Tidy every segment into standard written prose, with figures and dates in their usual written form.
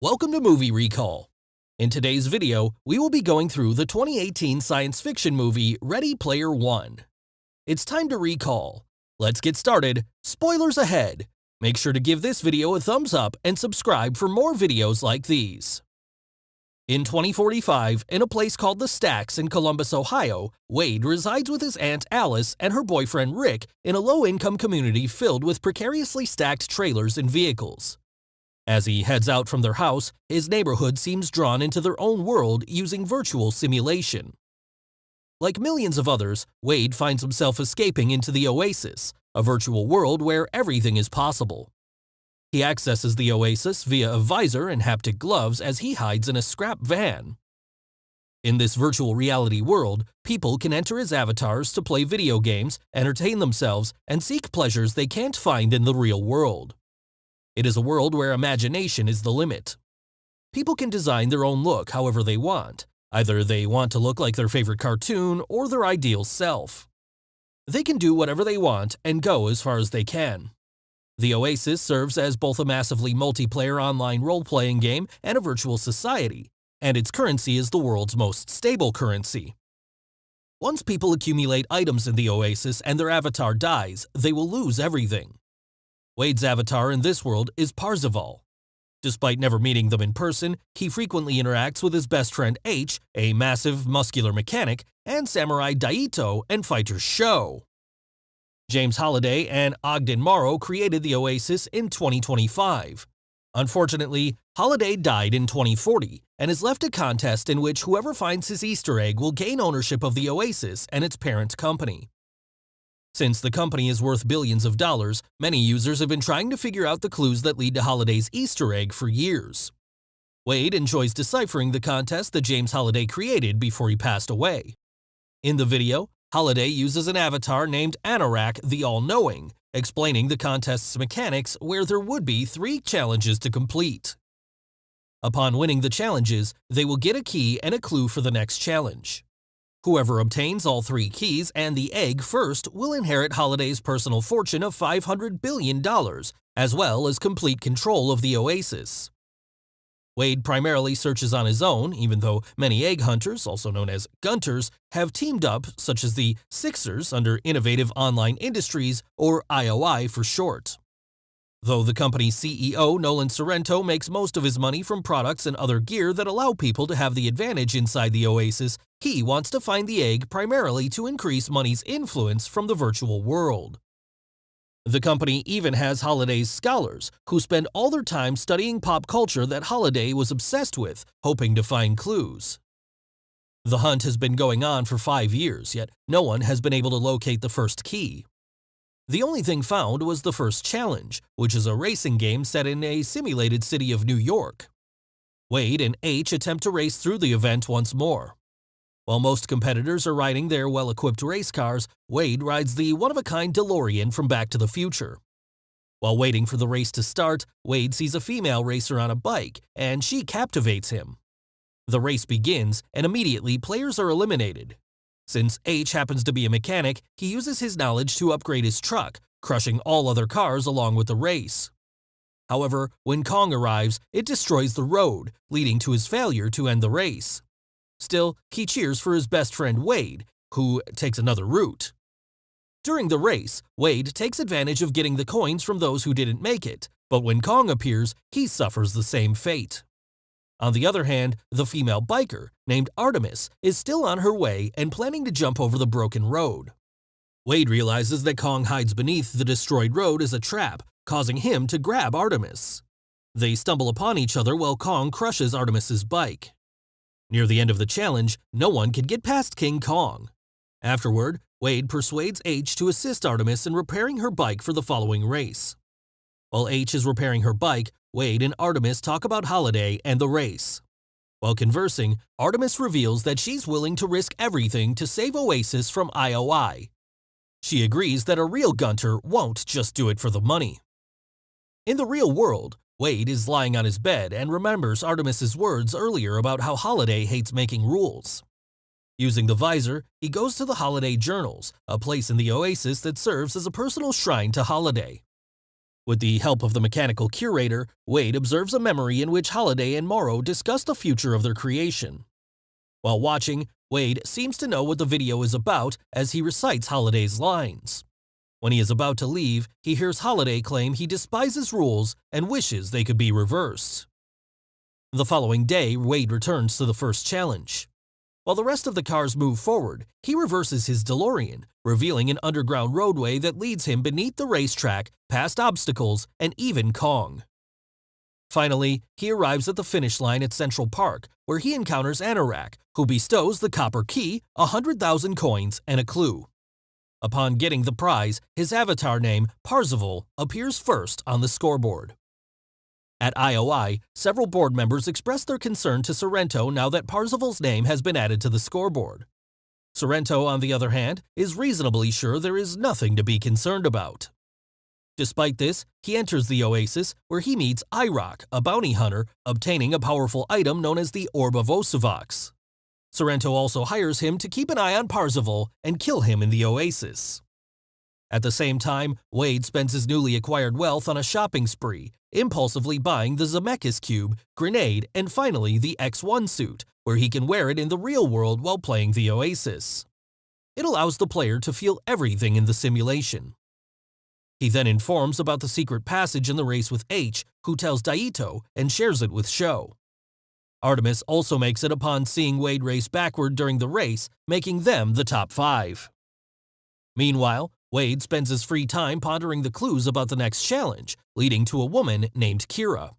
Welcome to Movie Recall. In today's video, we will be going through the 2018 science fiction movie Ready Player One. It's time to recall. Let's get started. Spoilers ahead. Make sure to give this video a thumbs up and subscribe for more videos like these. In 2045, in a place called the Stacks in Columbus, Ohio, Wade resides with his aunt Alice and her boyfriend Rick in a low-income community filled with precariously stacked trailers and vehicles. As he heads out from their house, his neighborhood seems drawn into their own world using virtual simulation. Like millions of others, Wade finds himself escaping into the Oasis, a virtual world where everything is possible. He accesses the Oasis via a visor and haptic gloves as he hides in a scrap van. In this virtual reality world, people can enter as avatars to play video games, entertain themselves, and seek pleasures they can't find in the real world. It is a world where imagination is the limit. People can design their own look however they want. Either they want to look like their favorite cartoon or their ideal self. They can do whatever they want and go as far as they can. The Oasis serves as both a massively multiplayer online role-playing game and a virtual society, and its currency is the world's most stable currency. Once people accumulate items in the Oasis and their avatar dies, they will lose everything. Wade's avatar in this world is Parzival. Despite never meeting them in person, he frequently interacts with his best friend H, a massive, muscular mechanic, and samurai Daito and fighter Sho. James Holliday and Ogden Morrow created the Oasis in 2025. Unfortunately, Holliday died in 2040 and has left a contest in which whoever finds his Easter egg will gain ownership of the Oasis and its parent company. Since the company is worth billions of dollars, many users have been trying to figure out the clues that lead to Holliday's Easter egg for years. Wade enjoys deciphering the contest that James Holliday created before he passed away. In the video, Holliday uses an avatar named Anorak the All-Knowing, explaining the contest's mechanics where there would be 3 challenges to complete. Upon winning the challenges, they will get a key and a clue for the next challenge. Whoever obtains all 3 keys and the egg first will inherit Holliday's personal fortune of $500 billion, as well as complete control of the Oasis. Wade primarily searches on his own, even though many egg hunters, also known as gunters, have teamed up, such as the Sixers under Innovative Online Industries, or IOI for short. Though the company's CEO, Nolan Sorrento, makes most of his money from products and other gear that allow people to have the advantage inside the Oasis, he wants to find the egg primarily to increase money's influence from the virtual world. The company even has Holliday's scholars, who spend all their time studying pop culture that Holliday was obsessed with, hoping to find clues. The hunt has been going on for 5 years, yet no one has been able to locate the first key. The only thing found was the first challenge, which is a racing game set in a simulated city of New York. Wade and H attempt to race through the event once more. While most competitors are riding their well-equipped race cars, Wade rides the one-of-a-kind DeLorean from Back to the Future. While waiting for the race to start, Wade sees a female racer on a bike, and she captivates him. The race begins, and immediately players are eliminated. Since H happens to be a mechanic, he uses his knowledge to upgrade his truck, crushing all other cars along with the race. However, when Kong arrives, it destroys the road, leading to his failure to end the race. Still, he cheers for his best friend Wade, who takes another route. During the race, Wade takes advantage of getting the coins from those who didn't make it, but when Kong appears, he suffers the same fate. On the other hand, the female biker, named Artemis, is still on her way and planning to jump over the broken road. Wade realizes that Kong hides beneath the destroyed road as a trap, causing him to grab Artemis. They stumble upon each other while Kong crushes Artemis's bike. Near the end of the challenge, no one can get past King Kong. Afterward, Wade persuades H to assist Artemis in repairing her bike for the following race. While H is repairing her bike, Wade and Artemis talk about Holliday and the race. While conversing, Artemis reveals that she's willing to risk everything to save Oasis from IOI. She agrees that a real gunter won't just do it for the money. In the real world, Wade is lying on his bed and remembers Artemis's words earlier about how Holliday hates making rules. Using the visor, he goes to the Holliday Journals, a place in the Oasis that serves as a personal shrine to Holliday. With the help of the mechanical curator, Wade observes a memory in which Holiday and Morrow discuss the future of their creation. While watching, Wade seems to know what the video is about as he recites Holiday's lines. When he is about to leave, he hears Holiday claim he despises rules and wishes they could be reversed. The following day, Wade returns to the first challenge. While the rest of the cars move forward, he reverses his DeLorean, revealing an underground roadway that leads him beneath the racetrack, past obstacles, and even Kong. Finally, he arrives at the finish line at Central Park, where he encounters Anorak, who bestows the copper key, 100,000 coins, and a clue. Upon getting the prize, his avatar name, Parzival, appears first on the scoreboard. At IOI, several board members expressed their concern to Sorrento now that Parzival's name has been added to the scoreboard. Sorrento, on the other hand, is reasonably sure there is nothing to be concerned about. Despite this, he enters the oasis, where he meets 𝐓𝐚𝐿, a bounty hunter, obtaining a powerful item known as the Orb of Osivox. Sorrento also hires him to keep an eye on Parzival and kill him in the oasis. At the same time, Wade spends his newly acquired wealth on a shopping spree, impulsively buying the 𝐓𝐚𝐠𝐬 cube, grenade, and finally the X1 suit, where he can wear it in the real world while playing the oasis. It allows the player to feel everything in the simulation. He then informs about the secret passage in the race with H, who tells Daito and shares it with Sho. Artemis also makes it upon seeing Wade race backward during the race, making them the top 5. Meanwhile, Wade spends his free time pondering the clues about the next challenge, leading to a woman named Kira.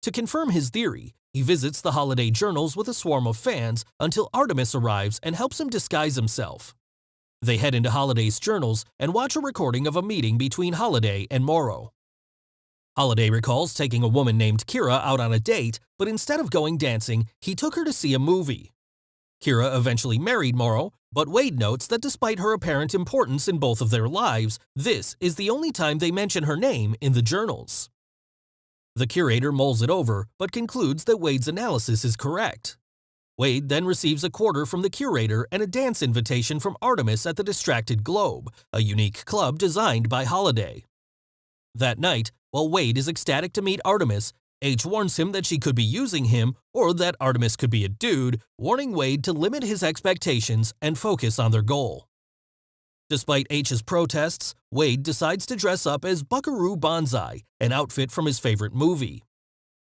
To confirm his theory, he visits the Holiday journals with a swarm of fans until Artemis arrives and helps him disguise himself. They head into Holiday's journals and watch a recording of a meeting between Holiday and Morrow. Holiday recalls taking a woman named Kira out on a date, but instead of going dancing, he took her to see a movie. Kira eventually married Morrow, but Wade notes that despite her apparent importance in both of their lives, this is the only time they mention her name in the journals. The curator mulls it over, but concludes that Wade's analysis is correct. Wade then receives a quarter from the curator and a dance invitation from Artemis at the Distracted Globe, a unique club designed by Holiday. That night, while Wade is ecstatic to meet Artemis, H warns him that she could be using him or that Artemis could be a dude, warning Wade to limit his expectations and focus on their goal. Despite H's protests, Wade decides to dress up as Buckaroo Banzai, an outfit from his favorite movie.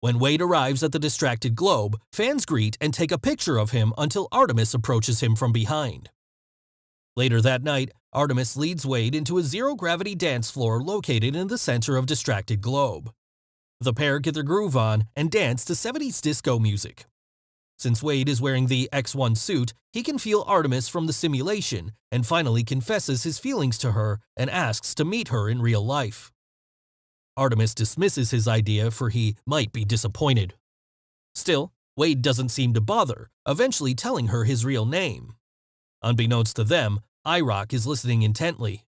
When Wade arrives at the Distracted Globe, fans greet and take a picture of him until Artemis approaches him from behind. Later that night, Artemis leads Wade into a zero-gravity dance floor located in the center of Distracted Globe. The pair get their groove on and dance to 70s disco music. Since Wade is wearing the X1 suit, he can feel Artemis from the simulation and finally confesses his feelings to her and asks to meet her in real life. Artemis dismisses his idea for he might be disappointed. Still, Wade doesn't seem to bother, eventually telling her his real name. Unbeknownst to them, 𝐓𝐚𝐿 is listening intently.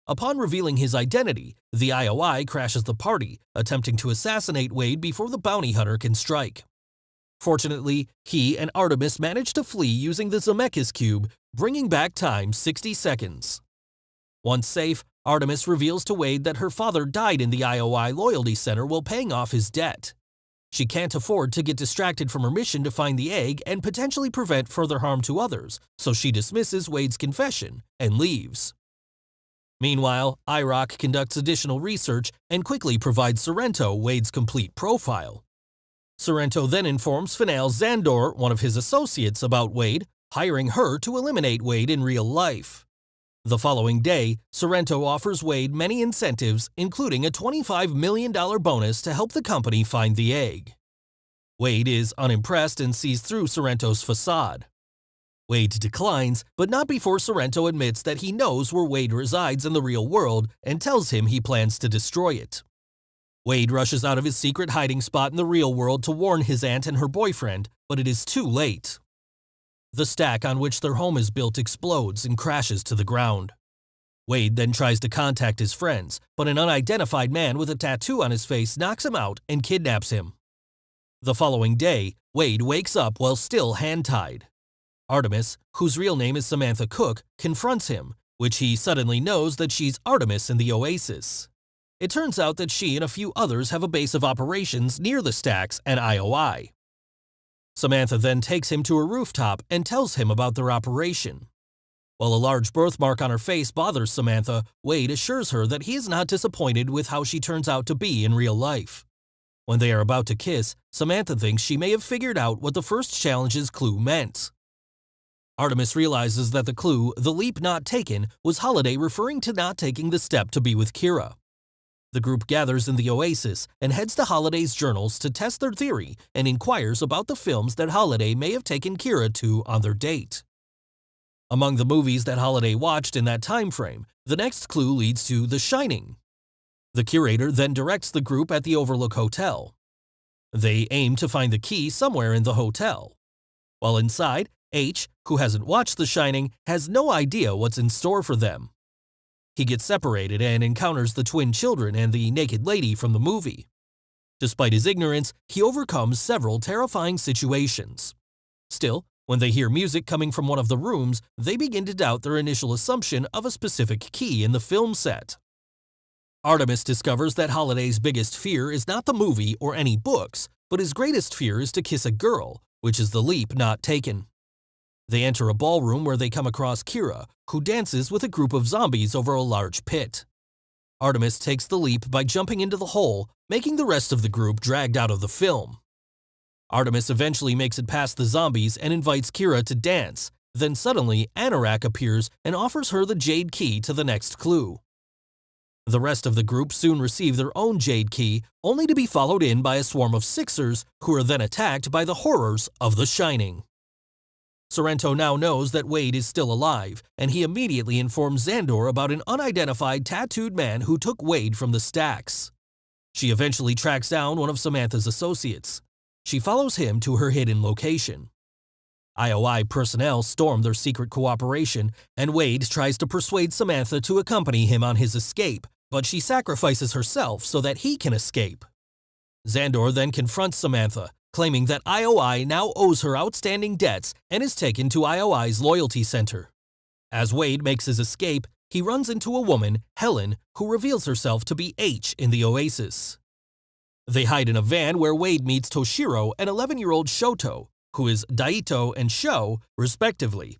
Upon revealing his identity, the IOI crashes the party, attempting to assassinate Wade before the bounty hunter can strike. Fortunately, he and Artemis manage to flee using the 𝐓𝐚𝐠𝐬 cube, bringing back time 60 seconds. Once safe, Artemis reveals to Wade that her father died in the IOI Loyalty Center while paying off his debt. She can't afford to get distracted from her mission to find the egg and potentially prevent further harm to others, so she dismisses Wade's confession and leaves. Meanwhile, 𝐓𝐚𝐿 conducts additional research and quickly provides Sorrento Wade's complete profile. Sorrento then informs Finale Zandor, one of his associates, about Wade, hiring her to eliminate Wade in real life. The following day, Sorrento offers Wade many incentives, including a $25 million bonus to help the company find the egg. Wade is unimpressed and sees through Sorrento's facade. Wade declines, but not before Sorrento admits that he knows where Wade resides in the real world and tells him he plans to destroy it. Wade rushes out of his secret hiding spot in the real world to warn his aunt and her boyfriend, but it is too late. The stack on which their home is built explodes and crashes to the ground. Wade then tries to contact his friends, but an unidentified man with a tattoo on his face knocks him out and kidnaps him. The following day, Wade wakes up while still hand-tied. Artemis, whose real name is Samantha Cook, confronts him, which he suddenly knows that she's Artemis in the Oasis. it turns out that she and a few others have a base of operations near the stacks and IOI. Samantha then takes him to a rooftop and tells him about their operation. While a large birthmark on her face bothers Samantha, Wade assures her that he is not disappointed with how she turns out to be in real life. When they are about to kiss, Samantha thinks she may have figured out what the first challenge's clue meant. Artemis realizes that the clue, the leap not taken, was Holiday referring to not taking the step to be with Kira. The group gathers in the Oasis and heads to Holiday's journals to test their theory and inquires about the films that Holiday may have taken Kira to on their date. Among the movies that Holiday watched in that time frame, the next clue leads to The Shining. The curator then directs the group at the Overlook Hotel. They aim to find the key somewhere in the hotel. While inside, H, who hasn't watched The Shining, has no idea what's in store for them. He gets separated and encounters the twin children and the naked lady from the movie. Despite his ignorance, he overcomes several terrifying situations. Still, when they hear music coming from one of the rooms, they begin to doubt their initial assumption of a specific key in the film set. Artemis discovers that Holiday's biggest fear is not the movie or any books, but his greatest fear is to kiss a girl, which is the leap not taken. They enter a ballroom where they come across Kira, who dances with a group of zombies over a large pit. Artemis takes the leap by jumping into the hole, making the rest of the group dragged out of the film. Artemis eventually makes it past the zombies and invites Kira to dance. Then suddenly, Anorak appears and offers her the jade key to the next clue. The rest of the group soon receive their own jade key, only to be followed in by a swarm of Sixers, who are then attacked by the horrors of The Shining. Sorrento now knows that Wade is still alive, and he immediately informs Xandor about an unidentified tattooed man who took Wade from the stacks. She eventually tracks down one of Samantha's associates. She follows him to her hidden location. IOI personnel storm their secret cooperation, and Wade tries to persuade Samantha to accompany him on his escape, but she sacrifices herself so that he can escape. Xandor then confronts Samantha, claiming that IOI now owes her outstanding debts and is taken to IOI's loyalty center. As Wade makes his escape, he runs into a woman, Helen, who reveals herself to be H in the Oasis. They hide in a van where Wade meets Toshiro and 11-year-old Shoto, who is Daito and Sho, respectively.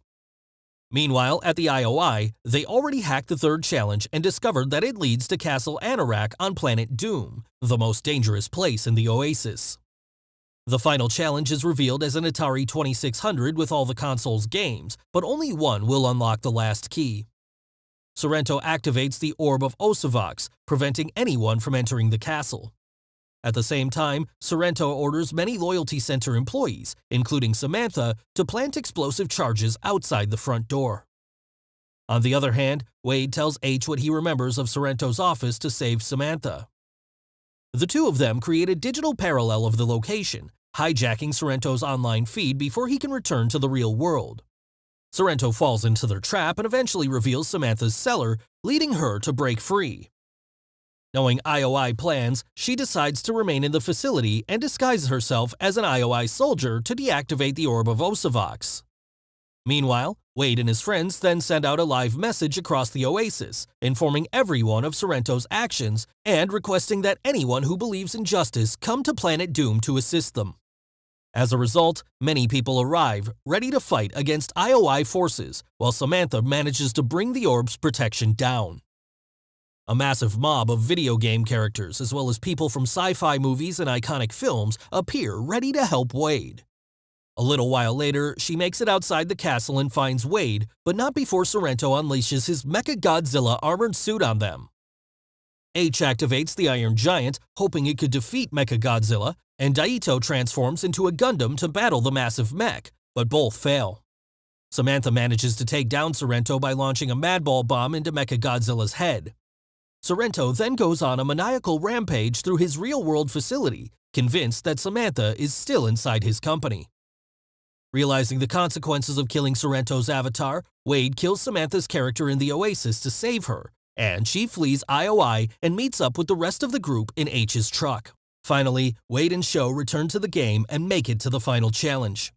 Meanwhile, at the IOI, they already hacked the third challenge and discovered that it leads to Castle Anorak on planet Doom, the most dangerous place in the Oasis. The final challenge is revealed as an Atari 2600 with all the console's games, but only one will unlock the last key. Sorrento activates the Orb of Osavox, preventing anyone from entering the castle. At the same time, Sorrento orders many Loyalty Center employees, including Samantha, to plant explosive charges outside the front door. On the other hand, Wade tells H what he remembers of Sorrento's office to save Samantha. The two of them create a digital parallel of the location, hijacking Sorrento's online feed before he can return to the real world. Sorrento falls into their trap and eventually reveals Samantha's cellar, leading her to break free. Knowing IOI plans, she decides to remain in the facility and disguises herself as an IOI soldier to deactivate the Orb of Osavox. Meanwhile, Wade and his friends then send out a live message across the Oasis, informing everyone of Sorrento's actions and requesting that anyone who believes in justice come to Planet Doom to assist them. As a result, many people arrive, ready to fight against IOI forces, while Samantha manages to bring the orb's protection down. A massive mob of video game characters, as well as people from sci-fi movies and iconic films, appear ready to help Wade. A little while later, she makes it outside the castle and finds Wade, but not before Sorrento unleashes his Mechagodzilla armored suit on them. H activates the Iron Giant, hoping it could defeat Mechagodzilla, and Daito transforms into a Gundam to battle the massive mech, but both fail. Samantha manages to take down Sorrento by launching a Madball bomb into Mechagodzilla's head. Sorrento then goes on a maniacal rampage through his real-world facility, convinced that Samantha is still inside his company. Realizing the consequences of killing Sorrento's avatar, Wade kills Samantha's character in the Oasis to save her, and she flees IOI and meets up with the rest of the group in H's truck. Finally, Wade and Sho return to the game and make it to the final challenge.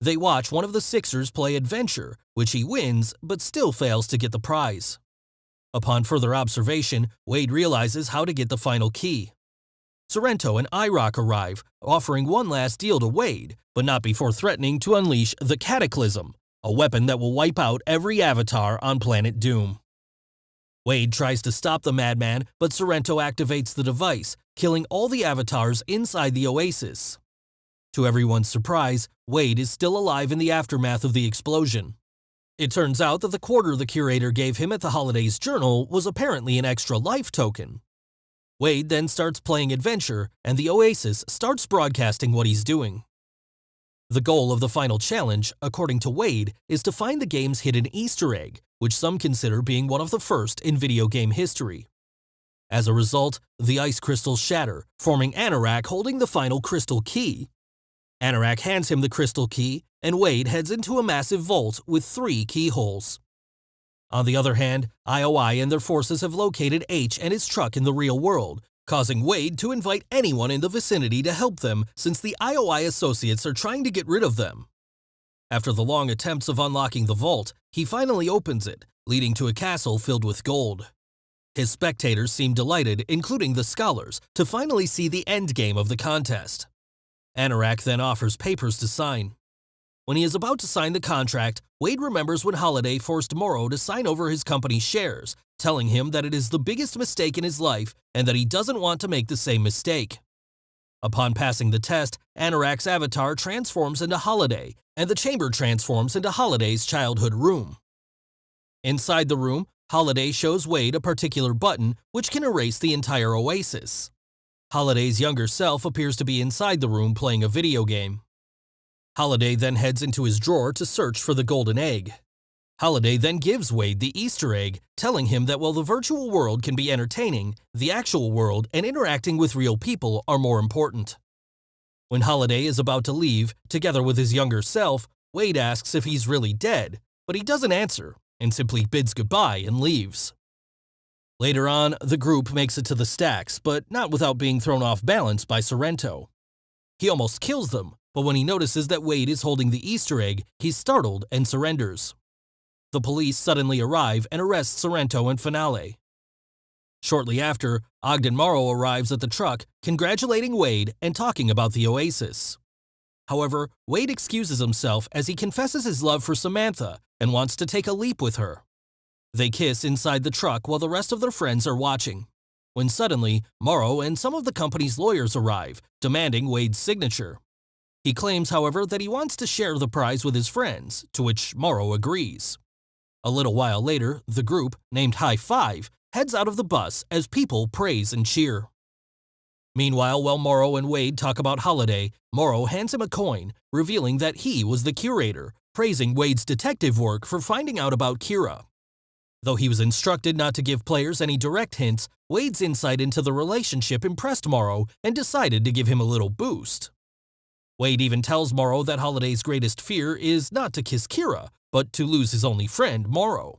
They watch one of the Sixers play Adventure, which he wins, but still fails to get the prize. Upon further observation, Wade realizes how to get the final key. Sorrento and IROC arrive, offering one last deal to Wade, but not before threatening to unleash the 𝐓𝐚𝐠𝐬, a weapon that will wipe out every avatar on planet Doom. Wade tries to stop the madman, but Sorrento activates the device, killing all the avatars inside the oasis. To everyone's surprise, Wade is still alive in the aftermath of the explosion. It turns out that the quarter the curator gave him at the Holiday's journal was apparently an extra life token. Wade then starts playing adventure, and the oasis starts broadcasting what he's doing. The goal of the final challenge, according to Wade, is to find the game's hidden Easter egg, which some consider being one of the first in video game history. As a result, the ice crystals shatter, forming Anorak holding the final crystal key. Anorak hands him the crystal key, and Wade heads into a massive vault with 3 keyholes. On the other hand, IOI and their forces have located H and his truck in the real world, causing Wade to invite anyone in the vicinity to help them since the IOI associates are trying to get rid of them. After the long attempts of unlocking the vault, he finally opens it, leading to a castle filled with gold. His spectators seem delighted, including the scholars, to finally see the endgame of the contest. Anorak then offers papers to sign. When he is about to sign the contract, Wade remembers when Holiday forced Morrow to sign over his company's shares, telling him that it is the biggest mistake in his life and that he doesn't want to make the same mistake. Upon passing the test, Anorak's avatar transforms into Holiday, and the chamber transforms into Holiday's childhood room. Inside the room, Holiday shows Wade a particular button which can erase the entire oasis. Holiday's younger self appears to be inside the room playing a video game. Holiday then heads into his drawer to search for the golden egg. Holiday then gives Wade the Easter egg, telling him that while the virtual world can be entertaining, the actual world and interacting with real people are more important. When Holiday is about to leave, together with his younger self, Wade asks if he's really dead, but he doesn't answer and simply bids goodbye and leaves. Later on, the group makes it to the stacks, but not without being thrown off balance by Sorrento. He almost kills them, but when he notices that Wade is holding the Easter egg, he's startled and surrenders. The police suddenly arrive and arrest Sorrento and Finale. Shortly after, Ogden Morrow arrives at the truck, congratulating Wade and talking about the oasis. However, Wade excuses himself as he confesses his love for Samantha and wants to take a leap with her. They kiss inside the truck while the rest of their friends are watching, when suddenly, Morrow and some of the company's lawyers arrive, demanding Wade's signature. He claims, however, that he wants to share the prize with his friends, to which Morrow agrees. A little while later, the group, named High Five, heads out of the bus as people praise and cheer. Meanwhile, while Morrow and Wade talk about Holiday, Morrow hands him a coin, revealing that he was the curator, praising Wade's detective work for finding out about Kira. Though he was instructed not to give players any direct hints, Wade's insight into the relationship impressed Morrow and decided to give him a little boost. Wade even tells Morrow that Holiday's greatest fear is not to kiss Kira, but to lose his only friend, Morrow.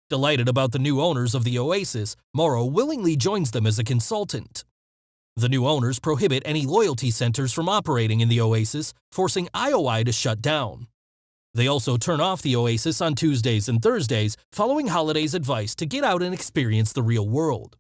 Delighted about the new owners of the oasis, Morrow willingly joins them as a consultant. The new owners prohibit any loyalty centers from operating in the oasis, forcing IOI to shut down. They also turn off the oasis on Tuesdays and Thursdays, following Holiday's advice to get out and experience the real world.